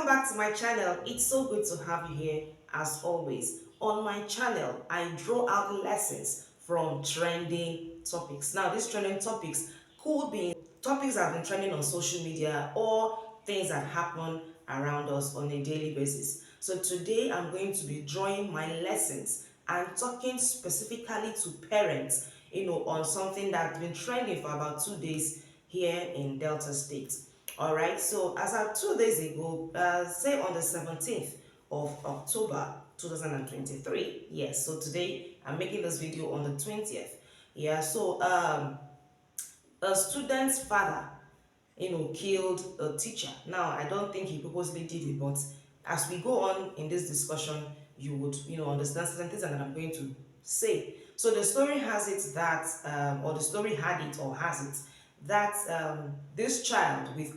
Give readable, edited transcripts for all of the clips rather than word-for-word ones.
Welcome back to my channel. It's so good to have you here as always. On my channel, I draw out lessons from trending topics. Now, these trending topics could be topics that have been trending on social media or things that happen around us on a daily basis. So today I'm going to be drawing my lessons and talking specifically to parents, on something that's been trending for about 2 days here in Delta State. All right, so as of 2 days ago, say on the 17th of October 2023. Yes, so today I'm making this video on the 20th. Yeah, so a student's father, killed a teacher. Now, I don't think he purposely did it, but as we go on in this discussion, you would, understand certain things that I'm going to say. So the story has it that, or the story had it or has it, that this child with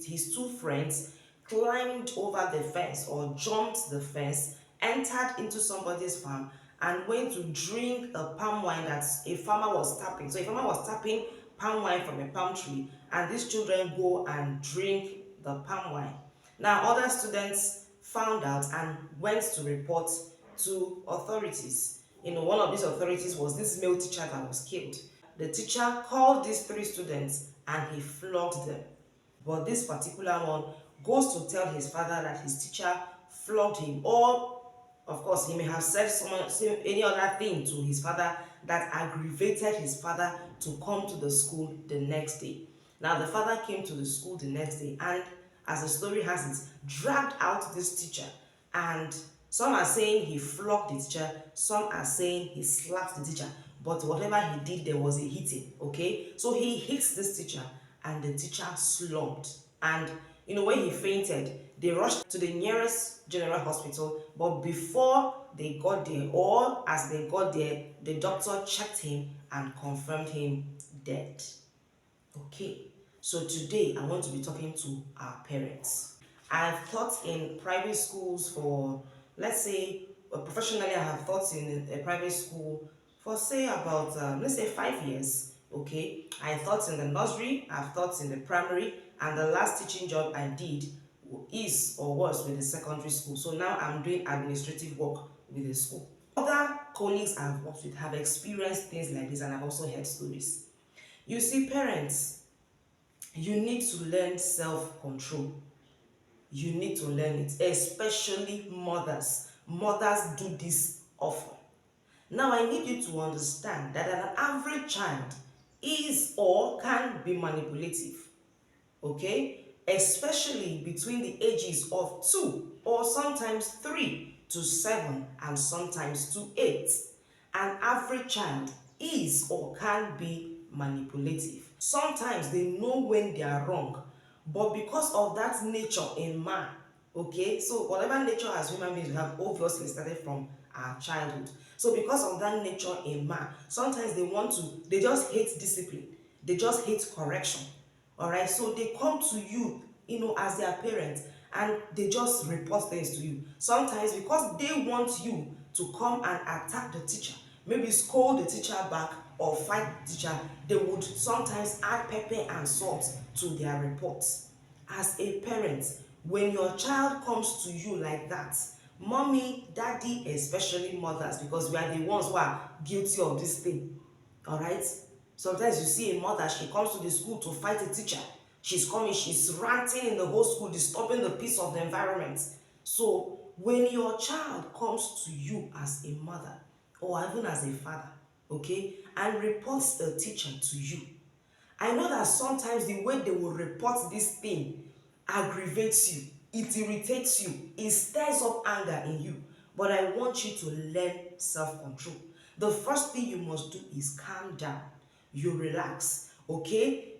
his two friends climbed over the fence or jumped the fence, entered into somebody's farm, and went to drink a palm wine that a farmer was tapping. So a farmer was tapping palm wine from a palm tree, and these children go and drink the palm wine. Now, other students found out and went to report to authorities. One of these authorities was this male teacher that was killed. The teacher called these three students and he flogged them. But this particular one goes to tell his father that his teacher flogged him, or of course he may have said any other thing to his father that aggravated his father to come to the school the next day. Now the father came to the school the next day and, as the story has it, dragged out this teacher, and some are saying he flogged the teacher, some are saying he slapped the teacher, but whatever he did, there was a hitting. Okay, so he hits this teacher and the teacher slumped, and when he fainted, they rushed to the nearest general hospital, but before they got there, or as they got there, the doctor checked him and confirmed him dead. Okay, so today I want to be talking to our parents. I've taught in private schools for, let's say, professionally I have taught in a private school for, say, about, let's say, 5 years. Okay, I taught in the nursery, I've taught in the primary, and the last teaching job I did is or was with the secondary school. So now I'm doing administrative work with the school. Other colleagues I've worked with have experienced things like this, and I've also heard stories. You see, parents, you need to learn self-control. You need to learn it, especially mothers. Mothers do this often. Now, I need you to understand that an average child is or can be manipulative. Okay? Especially between the ages of 2 or sometimes 3 to 7 and sometimes to 8. An average child is or can be manipulative. Sometimes they know when they are wrong, but because of that nature in man, okay, so whatever nature as human beings we have obviously started from our childhood. So because of that nature in man, sometimes they just hate discipline, they just hate correction. All right, so they come to you, as their parents, and they just report things to you. Sometimes because they want you to come and attack the teacher, maybe scold the teacher back or fight the teacher, they would sometimes add pepper and salt to their reports. As a parent, when your child comes to you like that, mommy, daddy, especially mothers, because we are the ones who are guilty of this thing. All right, sometimes you see a mother, she comes to the school to fight a teacher. She's coming, she's ranting in the whole school, disturbing the peace of the environment. So when your child comes to you as a mother or even as a father, okay, and reports the teacher to you, I know that sometimes the way they will report this thing aggravates you, it irritates you, it stirs up anger in you. But I want you to learn self-control. The first thing you must do is calm down. You relax, okay?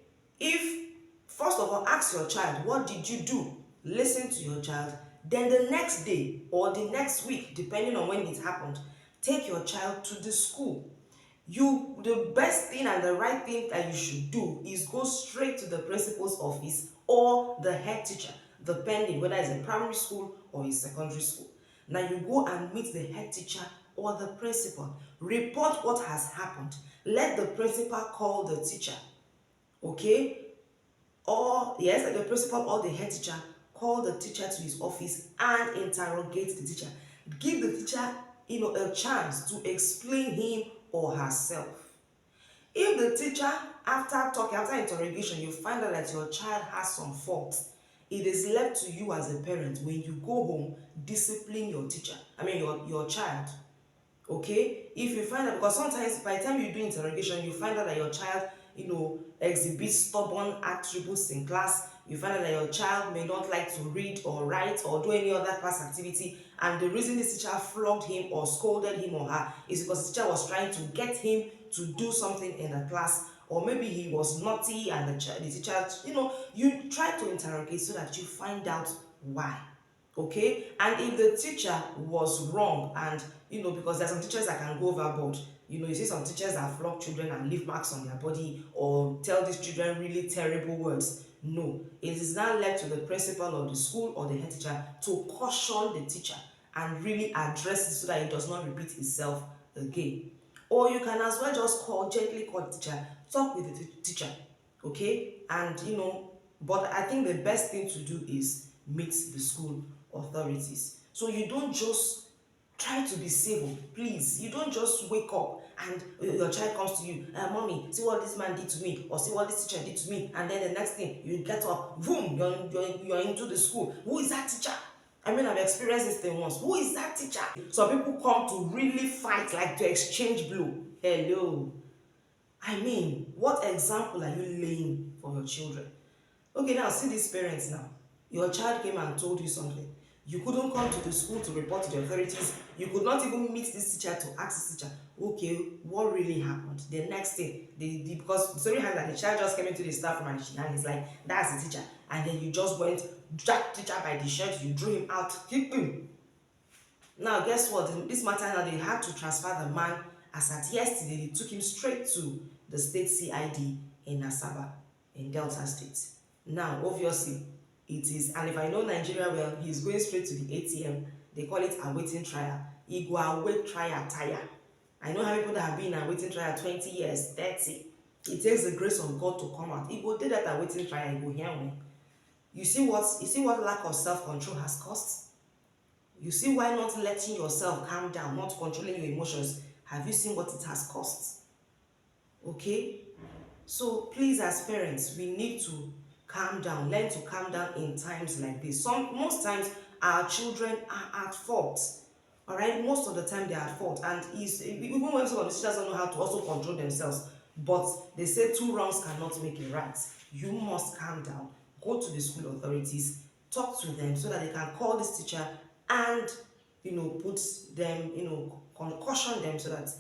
First of all, ask your child, what did you do? Listen to your child. Then the next day or the next week, depending on when it happened, take your child to the school. The best thing and the right thing that you should do is go straight to the principal's office or the head teacher, depending whether it's a primary school or a secondary school. Now you go and meet the head teacher or the principal. Report what has happened. Let the principal call the teacher. Okay? Or yes, let the principal or the head teacher call the teacher to his office and interrogate the teacher. Give the teacher, a chance to explain him or herself. If the teacher, after interrogation, you find out that your child has some faults, it is left to you as a parent, when you go home, discipline your teacher, your child. Okay, if you find out, because sometimes by the time you do interrogation, you find out that your child exhibits stubborn attributes in class. You find out that your child may not like to read or write or do any other class activity, and the reason this teacher flogged him or scolded him or her is because the teacher was trying to get him to do something in the class, or maybe he was naughty and the teacher, you try to interrogate so that you find out why. Okay, and if the teacher was wrong, and because there's some teachers that can go overboard. You see some teachers that flog children and leave marks on their body, or tell these children really terrible words. No, it is now left to the principal of the school or the head teacher to caution the teacher and really address it so that it does not repeat itself again. Or you can as well just gently call the teacher, talk with the teacher. Okay, and but I think the best thing to do is meet the school authorities. So you don't just try to be civil, please. You don't just wake up and your child comes to you, mommy, see what this man did to me, or see what this teacher did to me, and then the next thing you get up, boom, you're into the school. Who is that teacher? I've experienced this thing once. Who is that teacher? Some people come to really fight, like to exchange blow. Hello. What example are you laying for your children? Okay, now see these parents now. Your child came and told you something. You couldn't come to the school to report to the authorities. You could not even meet this teacher to ask this teacher, okay, what really happened? The next thing, because the story has that the child just came into the staff room and he's like, that's the teacher. And then you just went, dragged the teacher by the shirt, you drew him out, kicked him. Now, guess what? This matter now, they had to transfer the man. As at yesterday, they took him straight to the state CID in Asaba, in Delta State. Now, obviously, it is, and if I know Nigeria well, he's going straight to the ATM. They call it awaiting trial. He go await trial tire. I know how people that have been awaiting trial 20 years, 30. It takes the grace of God to come out. He go do that awaiting trial, he go hear me. You see what lack of self-control has cost? You see why not letting yourself calm down, not controlling your emotions, have you seen what it has cost? Okay? So please, as parents, we need to calm down, learn to calm down in times like this. Most times our children are at fault. All right, most of the time they are at fault, and even when some of the teachers don't know how to also control themselves, but they say two wrongs cannot make a right. You must calm down, go to the school authorities, talk to them so that they can call this teacher and put them, caution them so that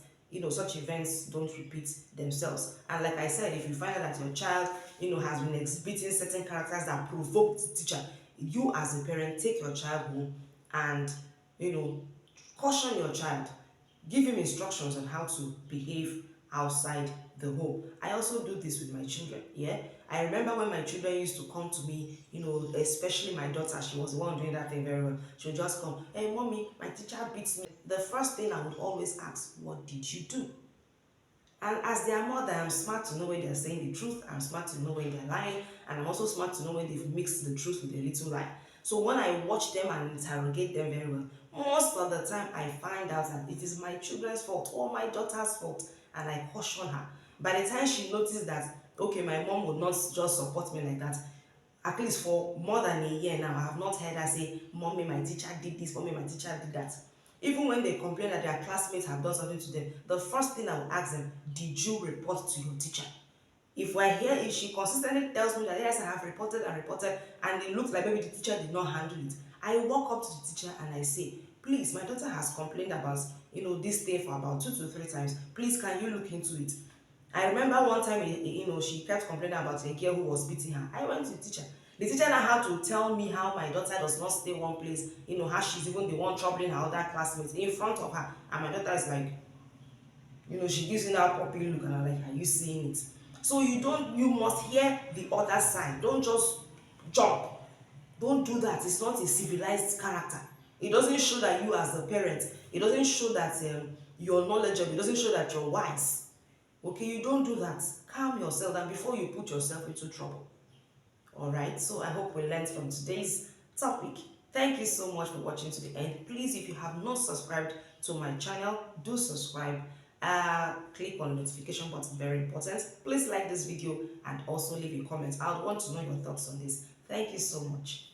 such events don't repeat themselves. And like I said, if you find out that your child has been exhibiting certain characters that provoke the teacher, you as a parent take your child home and caution your child, give him instructions on how to behave outside the home. I also do this with my children. I remember when my children used to come to me, especially my daughter, she was the one doing that thing very well. She would just come, hey mommy, my teacher beats me. The first thing I would always ask, what did you do? And as their mother, I'm smart to know when they're saying the truth, I'm smart to know when they're lying, and I'm also smart to know when they've mixed the truth with a little lie. So when I watch them and interrogate them very well, most of the time I find out that it is my children's fault or my daughter's fault, and I caution her. By the time she noticed that, okay, my mom would not just support me like that, at least for more than a year now, I have not heard her say, mommy, my teacher did this, mommy, my teacher did that. Even when they complain that their classmates have done something to them, the first thing I will ask them, did you report to your teacher? If she consistently tells me that yes, I have reported, and it looks like maybe the teacher did not handle it, I walk up to the teacher and I say, please, my daughter has complained about this thing for about 2 to 3 times. Please, can you look into it? I remember one time, she kept complaining about a girl who was beating her. I went to the teacher. The teacher now had to tell me how my daughter does not stay one place, how she's even the one troubling her other classmates in front of her. And my daughter is like, she gives me that puppy look, and I'm like, are you seeing it? So you must hear the other side. Don't just jump. Don't do that. It's not a civilized character. It doesn't show that you as a parent, it doesn't show that you're knowledgeable, it doesn't show that you're wise. Okay, you don't do that. Calm yourself, and before you put yourself into trouble. All right, so I hope we learned from today's topic. Thank you so much for watching to the end. Please, if you have not subscribed to my channel, do subscribe. Click on the notification button, very important. Please like this video and also leave a comment. I would want to know your thoughts on this. Thank you so much.